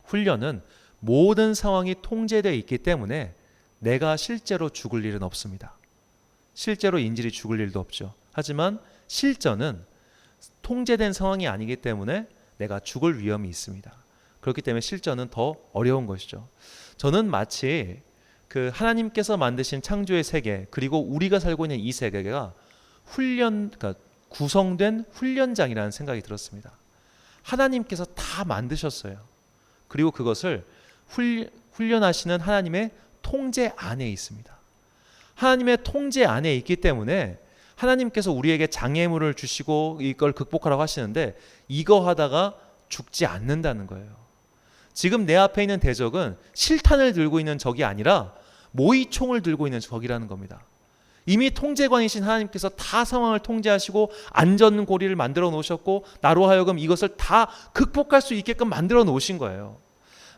훈련은 모든 상황이 통제되어 있기 때문에 내가 실제로 죽을 일은 없습니다. 실제로 인질이 죽을 일도 없죠. 하지만 실전은 통제된 상황이 아니기 때문에 내가 죽을 위험이 있습니다. 그렇기 때문에 실전은 더 어려운 것이죠. 저는 마치 그 하나님께서 만드신 창조의 세계 그리고 우리가 살고 있는 이 세계가 그러니까 구성된 훈련장이라는 생각이 들었습니다. 하나님께서 다 만드셨어요. 그리고 그것을 훈련하시는 하나님의 통제 안에 있습니다. 하나님의 통제 안에 있기 때문에 하나님께서 우리에게 장애물을 주시고 이걸 극복하라고 하시는데 이거 하다가 죽지 않는다는 거예요. 지금 내 앞에 있는 대적은 실탄을 들고 있는 적이 아니라 모이총을 들고 있는 적이라는 겁니다. 이미 통제관이신 하나님께서 다 상황을 통제하시고 안전고리를 만들어 놓으셨고 나로 하여금 이것을 다 극복할 수 있게끔 만들어 놓으신 거예요.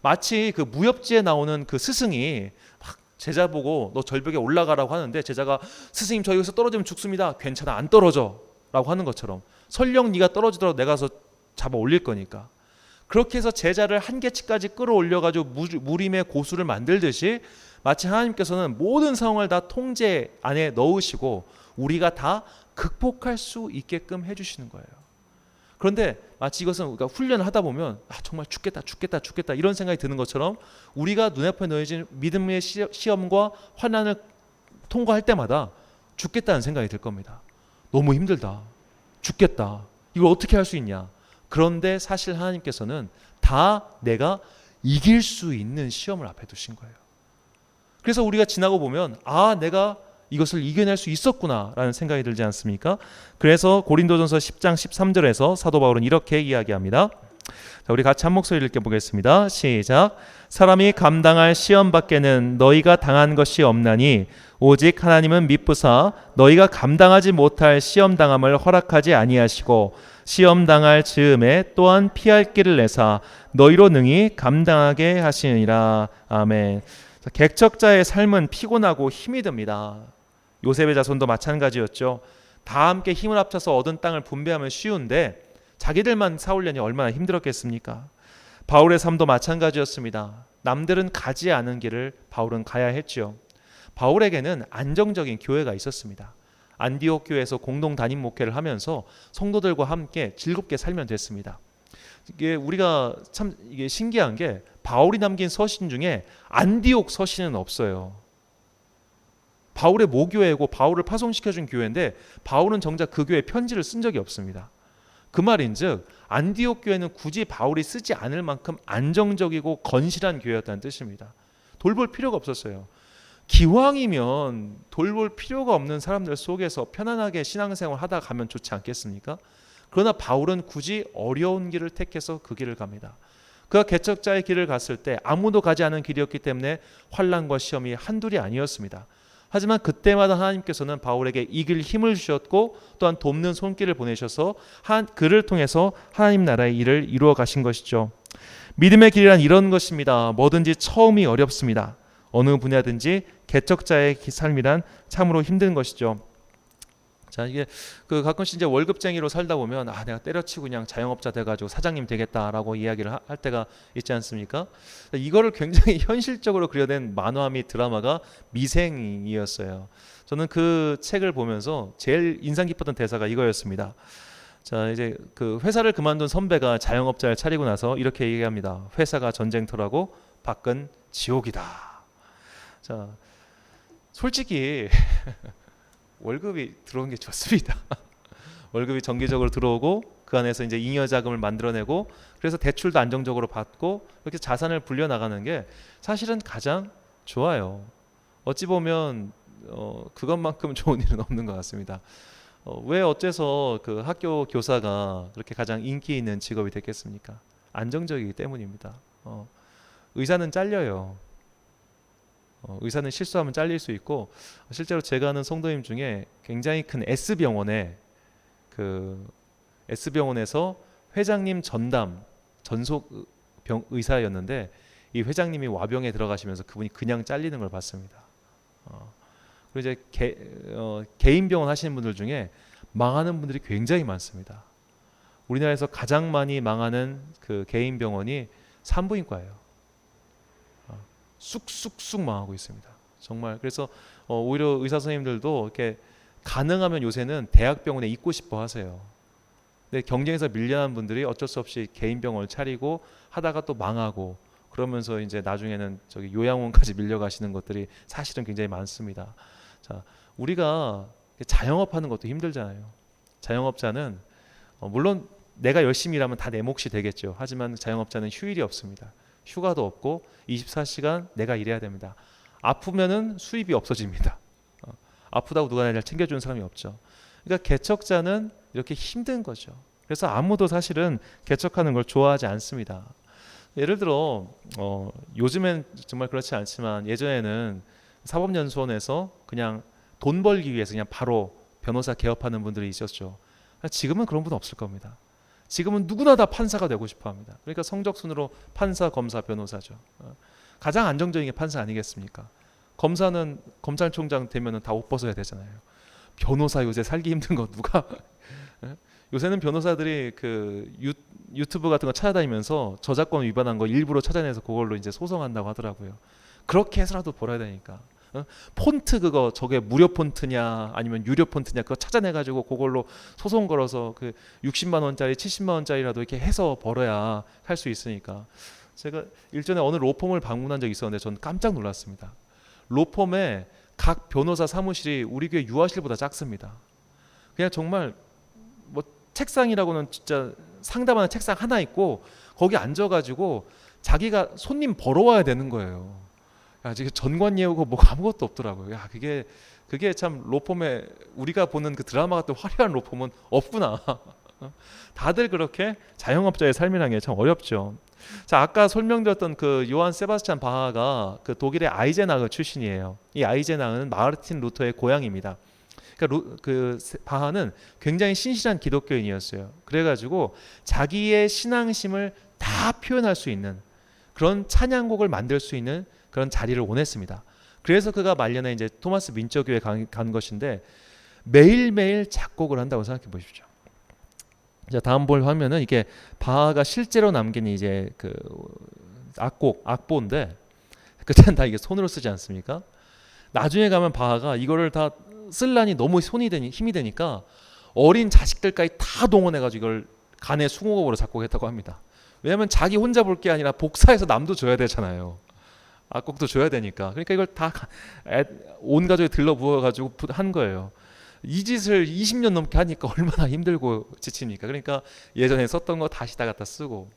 마치 그 무협지에 나오는 그 스승이 막 제자 보고 너 절벽에 올라가라고 하는데 제자가 스승님 저 여기서 떨어지면 죽습니다. 괜찮아 안 떨어져 라고 하는 것처럼 설령 네가 떨어지더라도 내가 가서 잡아 올릴 거니까 그렇게 해서 제자를 한계치까지 끌어올려가지고 무림의 고수를 만들듯이 마치 하나님께서는 모든 상황을 다 통제 안에 넣으시고 우리가 다 극복할 수 있게끔 해주시는 거예요. 그런데 마치 이것은 우리가 훈련을 하다 보면 정말 죽겠다 이런 생각이 드는 것처럼 우리가 눈앞에 놓여진 믿음의 시험과 환난을 통과할 때마다 죽겠다는 생각이 들 겁니다. 너무 힘들다. 죽겠다. 이걸 어떻게 할 수 있냐. 그런데 사실 하나님께서는 다 내가 이길 수 있는 시험을 앞에 두신 거예요. 그래서 우리가 지나고 보면 내가 이것을 이겨낼 수 있었구나 라는 생각이 들지 않습니까? 그래서 고린도전서 10장 13절에서 사도 바울은 이렇게 이야기합니다. 자, 우리 같이 한 목소리를 읽어보겠습니다. 시작. 사람이 감당할 시험 밖에는 너희가 당한 것이 없나니 오직 하나님은 미쁘사 너희가 감당하지 못할 시험 당함을 허락하지 아니하시고 시험 당할 즈음에 또한 피할 길을 내사 너희로 능히 감당하게 하시니라. 아멘. 객척자의 삶은 피곤하고 힘이 듭니다. 요셉의 자손도 마찬가지였죠. 다 함께 힘을 합쳐서 얻은 땅을 분배하면 쉬운데 자기들만 사오려니 얼마나 힘들었겠습니까? 바울의 삶도 마찬가지였습니다. 남들은 가지 않은 길을 바울은 가야 했지요. 바울에게는 안정적인 교회가 있었습니다. 안디옥 교회에서 공동 담임 목회를 하면서 성도들과 함께 즐겁게 살면 됐습니다. 이게 우리가 참 이게 신기한 게 바울이 남긴 서신 중에 안디옥 서신은 없어요. 바울의 모교회고 바울을 파송시켜준 교회인데 바울은 정작 그 교회에 편지를 쓴 적이 없습니다. 그 말인즉 안디옥 교회는 굳이 바울이 쓰지 않을 만큼 안정적이고 건실한 교회였다는 뜻입니다. 돌볼 필요가 없었어요. 기왕이면 돌볼 필요가 없는 사람들 속에서 편안하게 신앙생활 하다 가면 좋지 않겠습니까? 그러나 바울은 굳이 어려운 길을 택해서 그 길을 갑니다. 그가 개척자의 길을 갔을 때 아무도 가지 않은 길이었기 때문에 환난과 시험이 한둘이 아니었습니다. 하지만 그때마다 하나님께서는 바울에게 이길 힘을 주셨고 또한 돕는 손길을 보내셔서 그를 통해서 하나님 나라의 일을 이루어 가신 것이죠. 믿음의 길이란 이런 것입니다. 뭐든지 처음이 어렵습니다. 어느 분야든지 개척자의 삶이란 참으로 힘든 것이죠. 자, 이게 가끔씩 이제 월급쟁이로 살다 보면 내가 때려치고 그냥 자영업자 돼가지고 사장님 되겠다라고 이야기를 할 때가 있지 않습니까? 이거를 굉장히 현실적으로 그려낸 만화 및 드라마가 미생이었어요. 저는 그 책을 보면서 제일 인상 깊었던 대사가 이거였습니다. 자, 이제 그 회사를 그만둔 선배가 자영업자를 차리고 나서 이렇게 얘기합니다. 회사가 전쟁터라고 밖은 지옥이다. 자, 솔직히 월급이 들어오는 게 좋습니다. 월급이 정기적으로 들어오고 그 안에서 이제 잉여 자금을 만들어내고 그래서 대출도 안정적으로 받고 이렇게 자산을 불려나가는 게 사실은 가장 좋아요. 어찌 보면 그것만큼 좋은 일은 없는 것 같습니다. 왜 어째서 그 학교 교사가 그렇게 가장 인기 있는 직업이 됐겠습니까? 안정적이기 때문입니다. 의사는 잘려요. 의사는 실수하면 잘릴 수 있고 실제로 제가 아는 성도님 중에 굉장히 큰 S병원에 S병원에서 회장님 전담 전속 의사였는데 이 회장님이 와병에 들어가시면서 그분이 그냥 잘리는 걸 봤습니다. 그리고 이제 개인 병원 하시는 분들 중에 망하는 분들이 굉장히 많습니다. 우리나라에서 가장 많이 망하는 그 개인 병원이 산부인과예요. 쑥쑥쑥 망하고 있습니다. 정말 그래서 오히려 의사 선생님들도 이렇게 가능하면 요새는 대학병원에 있고 싶어 하세요. 근데 경쟁에서 밀려난 분들이 어쩔 수 없이 개인 병원을 차리고 하다가 또 망하고 그러면서 이제 나중에는 저기 요양원까지 밀려가시는 것들이 사실은 굉장히 많습니다. 자, 우리가 자영업하는 것도 힘들잖아요. 자영업자는 물론 내가 열심히 일하면 다 내 몫이 되겠죠. 하지만 자영업자는 휴일이 없습니다. 휴가도 없고 24시간 내가 일해야 됩니다. 아프면은 수입이 없어집니다. 아프다고 누가 날 챙겨주는 사람이 없죠. 그러니까 개척자는 이렇게 힘든 거죠. 그래서 아무도 사실은 개척하는 걸 좋아하지 않습니다. 예를 들어 요즘엔 정말 그렇지 않지만 예전에는 사법연수원에서 그냥 돈 벌기 위해서 그냥 바로 변호사 개업하는 분들이 있었죠. 지금은 그런 분 없을 겁니다. 지금은 누구나 다 판사가 되고 싶어합니다. 그러니까 성적순으로 판사, 검사, 변호사죠. 가장 안정적인 게 판사 아니겠습니까? 검사는 검찰총장 되면은 다 옷 벗어야 되잖아요. 변호사 요새 살기 힘든 거 누가? 요새는 변호사들이 그 유튜브 같은 거 찾아다니면서 저작권 위반한 거 일부러 찾아내서 그걸로 이제 소송한다고 하더라고요. 그렇게 해서라도 벌어야 되니까. 폰트 그거 저게 무료 폰트냐 아니면 유료 폰트냐 그거 찾아내가지고 그걸로 소송 걸어서 그 60만 원짜리 70만 원짜리라도 이렇게 해서 벌어야 할 수 있으니까. 제가 일전에 어느 로펌을 방문한 적이 있었는데 전 깜짝 놀랐습니다. 로펌의 각 변호사 사무실이 우리 교회 유아실보다 작습니다. 그냥 정말 뭐 책상이라고는 진짜 상담하는 책상 하나 있고 거기 앉아가지고 자기가 손님 벌어와야 되는 거예요. 지금 전관 예우고 뭐 아무것도 없더라고요. 그게 참 로펌에 우리가 보는 그 드라마 같은 화려한 로펌은 없구나. 다들 그렇게 자영업자의 삶이라는 게 참 어렵죠. 자, 아까 설명드렸던 그 요한 세바스찬 바하가 그 독일의 아이젠하흐 출신이에요. 이 아이젠하흐는 마르틴 루터의 고향입니다. 그러니까 바하는 굉장히 신실한 기독교인이었어요. 그래가지고 자기의 신앙심을 다 표현할 수 있는 그런 찬양곡을 만들 수 있는 그런 자리를 원했습니다. 그래서 그가 말년에 이제 토마스 민저교에 간 것인데 매일매일 작곡을 한다고 생각해 보십시오. 자, 다음 볼 화면은 이게 바하가 실제로 남긴 이제 그 악보인데 그때는 다 이게 손으로 쓰지 않습니까? 나중에 가면 바하가 이거를 다 쓸라니 너무 힘이 되니까 어린 자식들까지 다 동원해가지고 이걸 간의 수공업으로 작곡했다고 합니다. 왜냐하면 자기 혼자 볼 게 아니라 복사해서 남도 줘야 되잖아요. 악곡도 줘야 되니까. 그러니까 이걸 다 온 가족이 들러 부어가지고 한 거예요. 이 짓을 20년 넘게 하니까 얼마나 힘들고 지칩니까? 그러니까 예전에 썼던 거 다시 다 갖다 쓰고,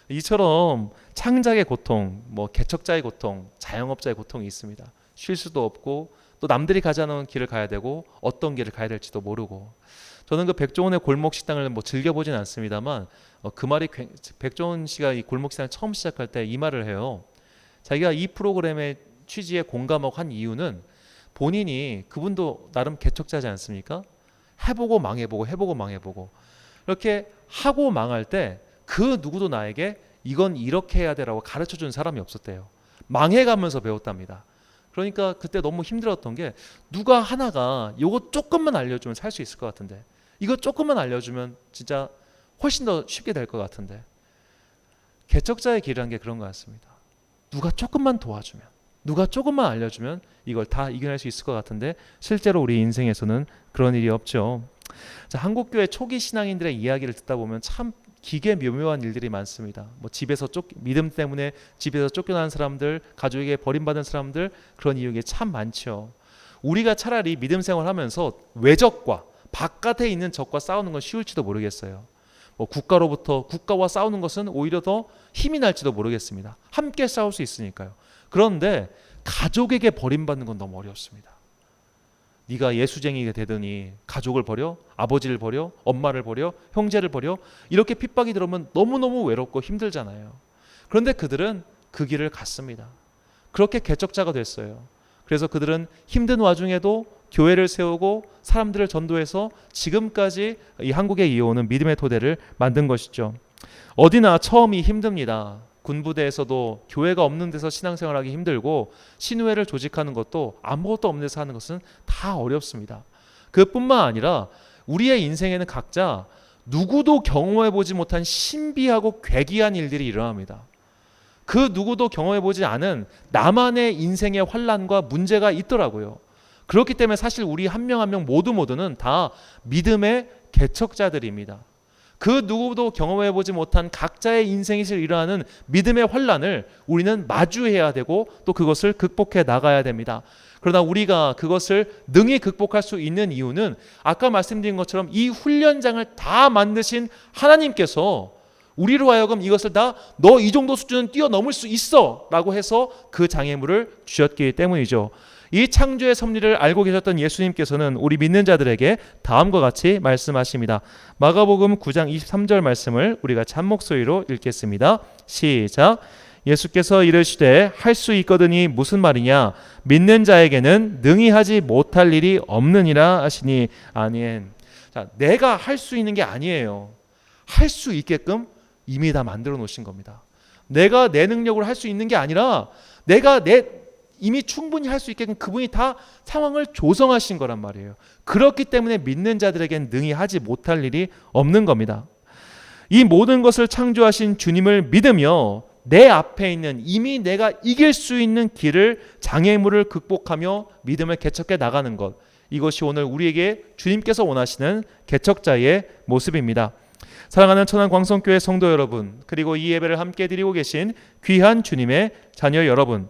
이처럼 창작의 고통, 뭐 개척자의 고통, 자영업자의 고통이 있습니다. 쉴 수도 없고 또 남들이 가지 않은 길을 가야 되고 어떤 길을 가야 될지도 모르고. 저는 그 백종원의 골목 식당을 뭐 즐겨보진 않습니다만 그 말이, 백종원 씨가 이 골목 식당을 처음 시작할 때 이 말을 해요. 자기가 이 프로그램의 취지에 공감하고 한 이유는 본인이, 그분도 나름 개척자지 않습니까? 해보고 망해보고 해보고 망해보고 이렇게 하고 망할 때 그 누구도 나에게 이건 이렇게 해야 되라고 가르쳐준 사람이 없었대요. 망해가면서 배웠답니다. 그러니까 그때 너무 힘들었던 게, 누가 하나가 이거 조금만 알려주면 살 수 있을 것 같은데, 이거 조금만 알려주면 진짜 훨씬 더 쉽게 될 것 같은데, 개척자의 길이라는 게 그런 것 같습니다. 누가 조금만 도와주면, 누가 조금만 알려주면 이걸 다 이겨낼 수 있을 것 같은데 실제로 우리 인생에서는 그런 일이 없죠. 자, 한국교회 초기 신앙인들의 이야기를 듣다 보면 참 기계 묘묘한 일들이 많습니다. 뭐 집에서 믿음 때문에 집에서 쫓겨난 사람들, 가족에게 버림받은 사람들, 그런 이유가 참 많죠. 우리가 차라리 믿음 생활하면서 외적과 바깥에 있는 적과 싸우는 건 쉬울지도 모르겠어요. 뭐 국가와 싸우는 것은 오히려 더 힘이 날지도 모르겠습니다. 함께 싸울 수 있으니까요. 그런데 가족에게 버림받는 건 너무 어렵습니다. 네가 예수쟁이가 되더니 가족을 버려, 아버지를 버려, 엄마를 버려, 형제를 버려, 이렇게 핍박이 들어오면 너무너무 외롭고 힘들잖아요. 그런데 그들은 그 길을 갔습니다. 그렇게 개척자가 됐어요. 그래서 그들은 힘든 와중에도 교회를 세우고 사람들을 전도해서 지금까지 이 한국에 이어오는 믿음의 토대를 만든 것이죠. 어디나 처음이 힘듭니다. 군부대에서도 교회가 없는 데서 신앙생활하기 힘들고, 신우회를 조직하는 것도 아무것도 없는 데서 하는 것은 다 어렵습니다. 그뿐만 아니라 우리의 인생에는 각자 누구도 경험해보지 못한 신비하고 괴기한 일들이 일어납니다. 그 누구도 경험해보지 않은 나만의 인생의 환난과 문제가 있더라고요. 그렇기 때문에 사실 우리 한 명 한 명 모두는 다 믿음의 개척자들입니다. 그 누구도 경험해보지 못한 각자의 인생에서 일어나는 믿음의 환난을 우리는 마주해야 되고 또 그것을 극복해 나가야 됩니다. 그러나 우리가 그것을 능히 극복할 수 있는 이유는 아까 말씀드린 것처럼 이 훈련장을 다 만드신 하나님께서 우리로 하여금 이것을 다 너 이 정도 수준은 뛰어넘을 수 있어 라고 해서 그 장애물을 주셨기 때문이죠. 이 창조의 섭리를 알고 계셨던 예수님께서는 우리 믿는 자들에게 다음과 같이 말씀하십니다. 마가복음 9장 23절 말씀을 우리가 같이 한 목소리로 읽겠습니다. 시작. 예수께서 이르시되 할 수 있거든이 무슨 말이냐, 믿는 자에게는 능히 하지 못할 일이 없느니라 하시니. 아멘. 자, 내가 할 수 있는 게 아니에요. 할 수 있게끔 이미 다 만들어 놓으신 겁니다. 내가 내 능력으로 할 수 있는 게 아니라 이미 충분히 할 수 있게끔 그분이 다 상황을 조성하신 거란 말이에요. 그렇기 때문에 믿는 자들에겐 능히 하지 못할 일이 없는 겁니다. 이 모든 것을 창조하신 주님을 믿으며 내 앞에 있는 이미 내가 이길 수 있는 길을, 장애물을 극복하며 믿음을 개척해 나가는 것, 이것이 오늘 우리에게 주님께서 원하시는 개척자의 모습입니다. 사랑하는 천안광성교회 성도 여러분, 그리고 이 예배를 함께 드리고 계신 귀한 주님의 자녀 여러분,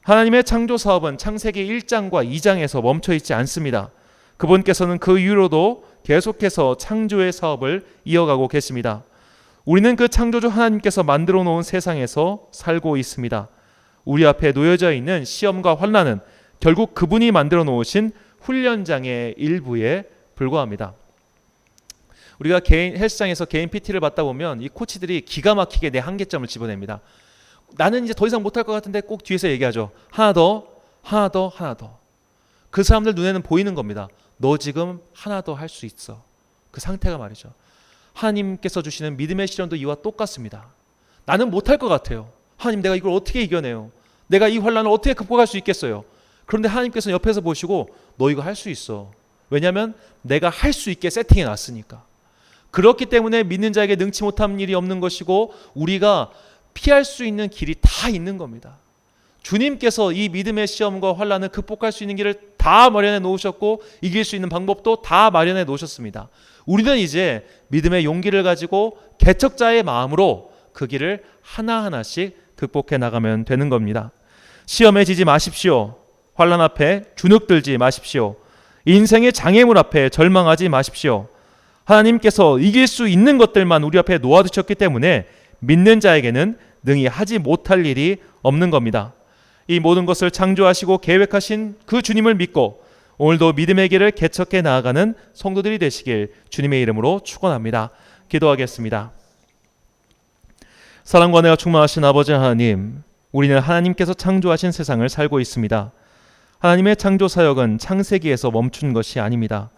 하나님의 창조 사업은 창세기 1장과 2장에서 멈춰 있지 않습니다. 그분께서는 그 이후로도 계속해서 창조의 사업을 이어가고 계십니다. 우리는 그 창조주 하나님께서 만들어 놓은 세상에서 살고 있습니다. 우리 앞에 놓여져 있는 시험과 환난은 결국 그분이 만들어 놓으신 훈련장의 일부에 불과합니다. 우리가 개인 헬스장에서 개인 PT를 받다 보면 이 코치들이 기가 막히게 내 한계점을 집어냅니다. 나는 이제 더 이상 못할 것 같은데 꼭 뒤에서 얘기하죠. 하나 더. 그 사람들 눈에는 보이는 겁니다. 너 지금 하나 더 할 수 있어. 그 상태가 말이죠. 하나님께서 주시는 믿음의 시련도 이와 똑같습니다. 나는 못할 것 같아요. 하나님, 내가 이걸 어떻게 이겨내요? 내가 이 환난을 어떻게 극복할 수 있겠어요? 그런데 하나님께서 옆에서 보시고 너 이거 할 수 있어. 왜냐하면 내가 할 수 있게 세팅해 놨으니까. 그렇기 때문에 믿는 자에게 능치 못한 일이 없는 것이고 우리가 피할 수 있는 길이 다 있는 겁니다. 주님께서 이 믿음의 시험과 환난을 극복할 수 있는 길을 다 마련해 놓으셨고 이길 수 있는 방법도 다 마련해 놓으셨습니다. 우리는 이제 믿음의 용기를 가지고 개척자의 마음으로 그 길을 하나하나씩 극복해 나가면 되는 겁니다. 시험에 지지 마십시오. 환난 앞에 주눅들지 마십시오. 인생의 장애물 앞에 절망하지 마십시오. 하나님께서 이길 수 있는 것들만 우리 앞에 놓아두셨기 때문에 믿는 자에게는 능히 하지 못할 일이 없는 겁니다. 이 모든 것을 창조하시고 계획하신 그 주님을 믿고 오늘도 믿음의 길을 개척해 나아가는 성도들이 되시길 주님의 이름으로 축원합니다. 기도하겠습니다. 사랑과 은혜가 충만하신 아버지 하나님, 우리는 하나님께서 창조하신 세상을 살고 있습니다. 하나님의 창조 사역은 창세기에서 멈춘 것이 아닙니다.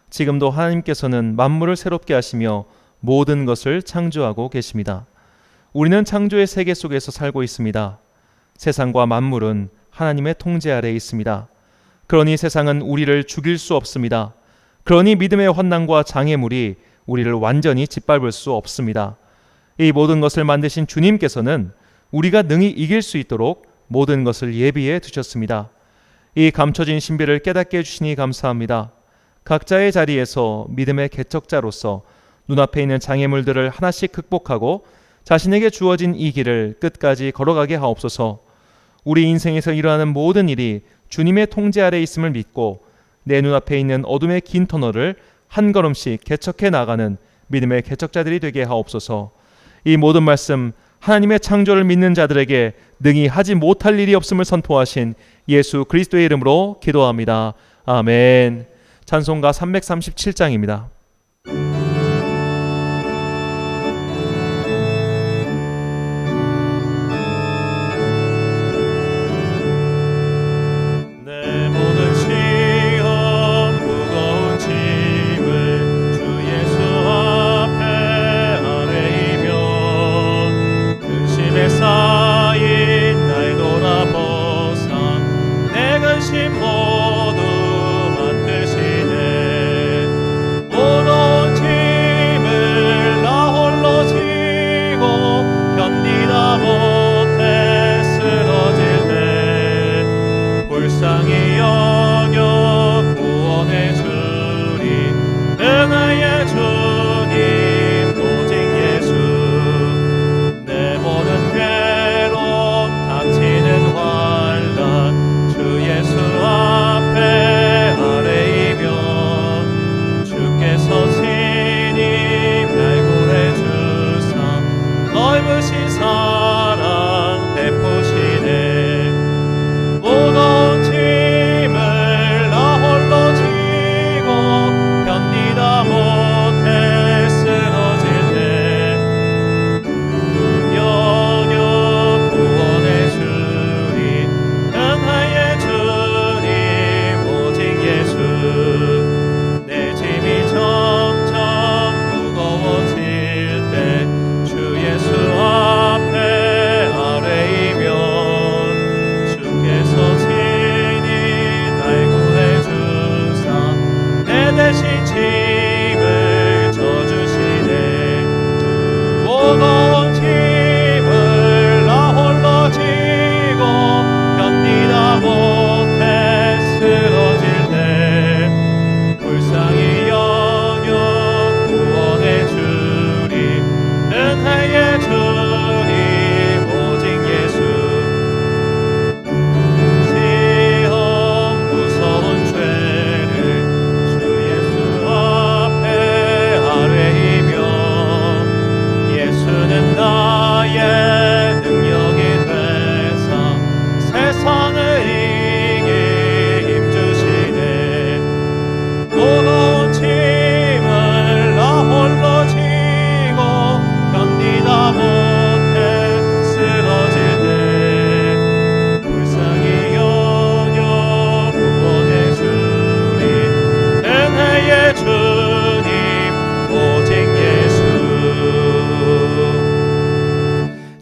지금도 하나님께서는 만물을 새롭게 하시며 모든 것을 창조하고 계십니다. 우리는 창조의 세계 속에서 살고 있습니다. 세상과 만물은 하나님의 통제 아래에 있습니다. 그러니 세상은 우리를 죽일 수 없습니다. 그러니 믿음의 환난과 장애물이 우리를 완전히 짓밟을 수 없습니다. 이 모든 것을 만드신 주님께서는 우리가 능히 이길 수 있도록 모든 것을 예비해 두셨습니다. 이 감춰진 신비를 깨닫게 해주시니 감사합니다. 각자의 자리에서 믿음의 개척자로서 눈앞에 있는 장애물들을 하나씩 극복하고 자신에게 주어진 이 길을 끝까지 걸어가게 하옵소서. 우리 인생에서 일어나는 모든 일이 주님의 통제 아래에 있음을 믿고 내 눈앞에 있는 어둠의 긴 터널을 한 걸음씩 개척해 나가는 믿음의 개척자들이 되게 하옵소서. 이 모든 말씀 하나님의 창조를 믿는 자들에게 능히 하지 못할 일이 없음을 선포하신 예수 그리스도의 이름으로 기도합니다. 아멘. 찬송가 337장입니다. 모두 맡으시네.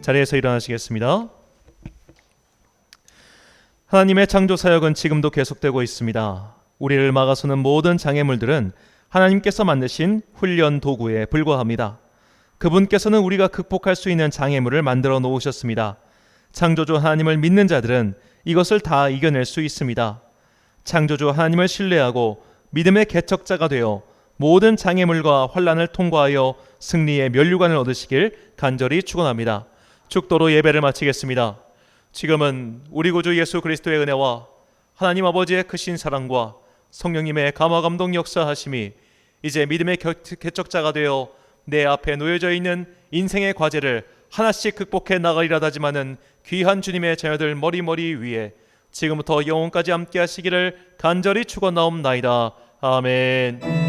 자리에서 일어나시겠습니다. 하나님의 창조 사역은 지금도 계속되고 있습니다. 우리를 막아서는 모든 장애물들은 하나님께서 만드신 훈련 도구에 불과합니다. 그분께서는 우리가 극복할 수 있는 장애물을 만들어 놓으셨습니다. 창조주 하나님을 믿는 자들은 이것을 다 이겨낼 수 있습니다. 창조주 하나님을 신뢰하고 믿음의 개척자가 되어 모든 장애물과 환난을 통과하여 승리의 면류관을 얻으시길 간절히 축원합니다. 축도로 예배를 마치겠습니다. 지금은 우리 구주 예수 그리스도의 은혜와 하나님 아버지의 크신 사랑과 성령님의 감화 감동 역사하심이 이제 믿음의 개척자가 되어 내 앞에 놓여져 있는 인생의 과제를 하나씩 극복해 나가리라다지만은 귀한 주님의 자녀들 머리 위에 지금부터 영원까지 함께 하시기를 간절히 축원하옵나이다. 아멘.